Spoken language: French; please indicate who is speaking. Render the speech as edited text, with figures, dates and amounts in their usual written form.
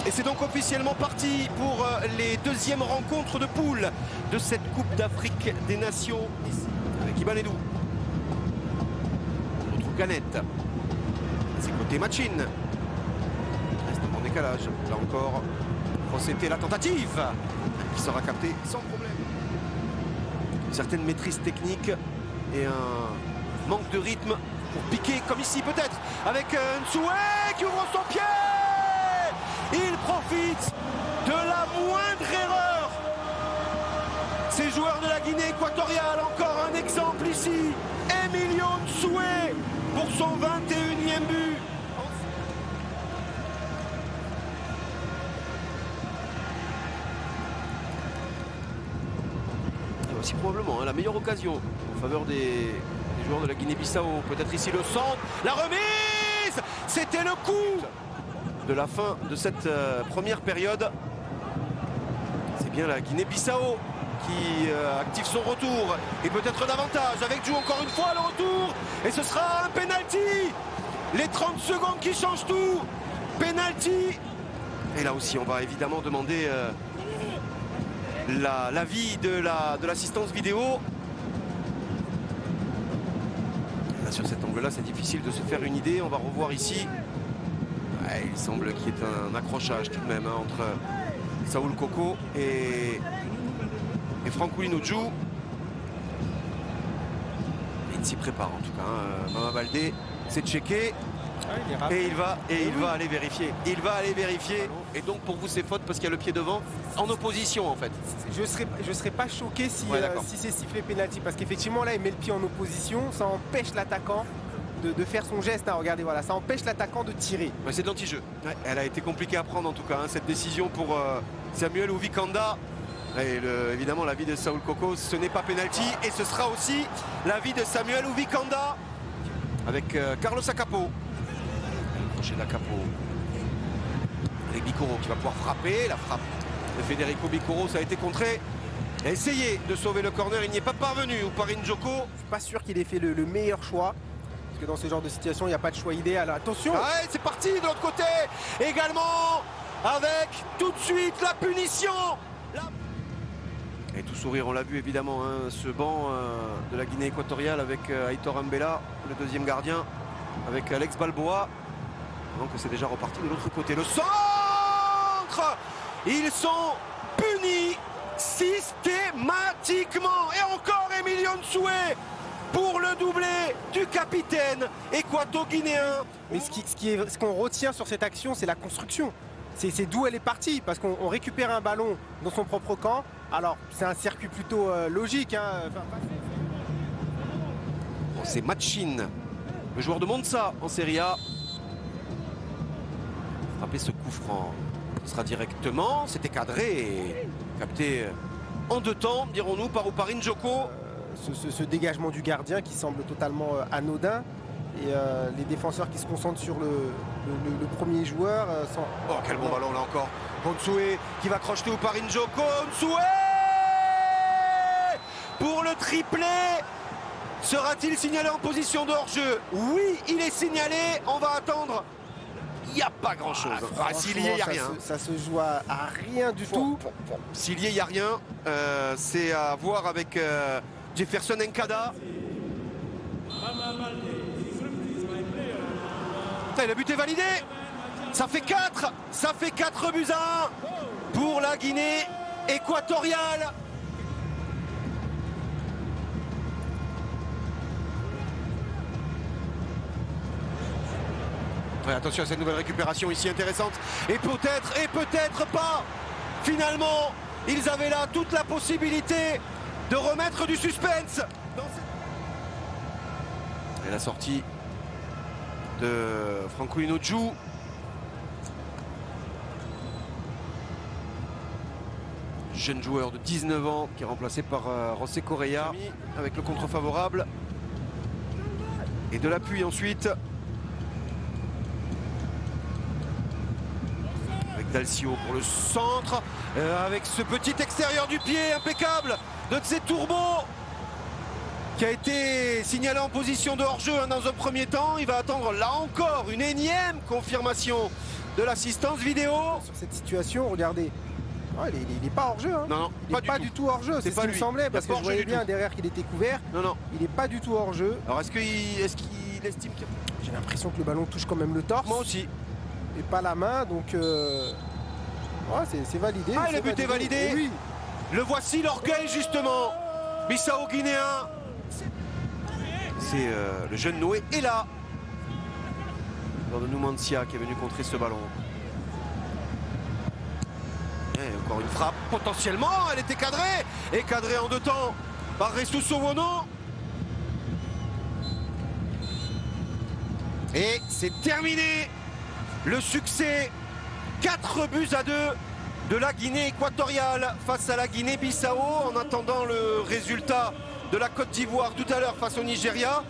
Speaker 1: Et c'est donc officiellement parti pour les deuxièmes rencontres de poule de cette Coupe d'Afrique des Nations. Ici, avec Iban Edou. On retrouve Ganette. C'est côté Machine. Reste en décalage. Là encore, c'était la tentative qui sera captée sans problème. Une certaine maîtrise technique et un manque de rythme pour piquer comme ici peut-être avec Nsoué qui ouvre son pied. Il profite de la moindre erreur. Ces joueurs de la Guinée équatoriale, encore un exemple ici. Emilio Nsoué pour son 21e but. Et voici probablement la meilleure occasion en faveur des joueurs de la Guinée-Bissau. Peut-être ici le centre, la remise. C'était le coup de la fin de cette première période. C'est bien la Guinée-Bissau qui active son retour et peut-être davantage avec Djou encore une fois le retour et ce sera un penalty. Les 30 secondes qui changent tout. Penalty. Et là aussi on va évidemment demander l'avis de l'assistance vidéo. Là, sur cet angle là c'est difficile de se faire une idée. On va revoir ici. Ouais, il semble qu'il y ait un accrochage tout de même entre Saoul Koko et Francolino Djou. Il s'y prépare en tout cas. Mama Baldé s'est checké. Ouais, il va aller vérifier. Il va aller vérifier. Et donc pour vous c'est faute parce qu'il y a le pied devant en opposition en fait.
Speaker 2: Je serais pas choqué si, si c'est sifflé pénalty parce qu'effectivement là il met le pied en opposition. Ça empêche l'attaquant de faire son geste, hein. Regardez, voilà, ça empêche l'attaquant de tirer.
Speaker 1: Ouais, c'est de l'anti-jeu. Ouais, elle a été compliquée à prendre en tout cas, hein, cette décision pour Samuel Ovikanda. Et évidemment l'avis de Saoul Koko, ce n'est pas penalty et ce sera aussi l'avis de Samuel Ovikanda avec Carlos Acapo. Le crochet d'Acapo. Avec Bikoro qui va pouvoir frapper. La frappe de Federico Bikoro, ça a été contré. Il a essayé de sauver le corner, il n'y est pas parvenu. Ouparin Djoko.
Speaker 2: Je ne suis pas sûr qu'il ait fait le meilleur choix. Parce que dans ce genre de situation, il n'y a pas de choix idéal. Attention!
Speaker 1: Ouais, c'est parti de l'autre côté également avec tout de suite la punition. Et tout sourire, on l'a vu évidemment, hein, ce banc de la Guinée équatoriale avec Aitor Mbella, le deuxième gardien, avec Alex Balboa. Donc c'est déjà reparti de l'autre côté. Le centre! Ils sont punis systématiquement. Et encore Emilio Nsoué pour le doublé du capitaine équato-guinéen.
Speaker 2: Mais ce qu'on retient sur cette action, c'est la construction. C'est d'où elle est partie, parce qu'on récupère un ballon dans son propre camp. Alors, c'est un circuit plutôt logique. Hein.
Speaker 1: C'est Machine, le joueur de Monza en Serie A. Frapper ce coup franc. Ce sera directement, c'était cadré et capté en deux temps, dirons-nous, par Ouparin Djoko.
Speaker 2: Ce dégagement du gardien qui semble totalement anodin et les défenseurs qui se concentrent sur le premier joueur sans...
Speaker 1: Oh quel bon ballon là encore. Nsoué qui va crocheter Ouparin Djoko. Nsoué pour le triplé. Sera-t-il signalé en position de hors-jeu? Oui, il est signalé. On va attendre. Il n'y a pas grand-chose. S'il y a, il n'y a rien.
Speaker 2: Ça se joue à rien du tout.
Speaker 1: S'il y a, il n'y a rien. C'est à voir avec Jefferson Nkada. Le but est validé. Ça fait 4. Ça fait 4 buts à 1 pour la Guinée équatoriale. Ouais, attention à cette nouvelle récupération ici intéressante. Et peut-être pas. Finalement, ils avaient là toute la possibilité de remettre du suspense. Et la sortie de Francolino Djou. Jeune joueur de 19 ans qui est remplacé par José Correa avec le contre favorable. Et de l'appui ensuite. Avec Dalcio pour le centre. Avec ce petit extérieur du pied impeccable de Tseturbo. Qui a été signalé en position de hors-jeu dans un premier temps. Il va attendre là encore une énième confirmation de l'assistance vidéo.
Speaker 2: Sur cette situation, regardez. Ouais, il n'est pas hors jeu. Hein.
Speaker 1: Non, non,
Speaker 2: Il n'est pas du tout hors jeu. C'est ce qui me semblait parce que je voyais bien derrière qu'il était couvert.
Speaker 1: Non, non.
Speaker 2: Il n'est pas du tout hors jeu.
Speaker 1: Alors est-ce qu'il estime qu'il...
Speaker 2: J'ai l'impression que le ballon touche quand même le torse.
Speaker 1: Moi aussi.
Speaker 2: Et pas la main, donc ouais, c'est validé.
Speaker 1: Ah, le but est validé.
Speaker 2: Oui.
Speaker 1: Le voici, l'orgueil justement. Bissau guinéen. C'est le jeune Noé est là. De Numancia qui est venu contrer ce ballon. Et encore une frappe, potentiellement, elle était cadrée. Et cadrée en deux temps par Ressus Sowono. Et c'est terminé. Le succès, 4-2 de la Guinée équatoriale face à la Guinée-Bissau. En attendant le résultat de la Côte d'Ivoire tout à l'heure face au Nigeria.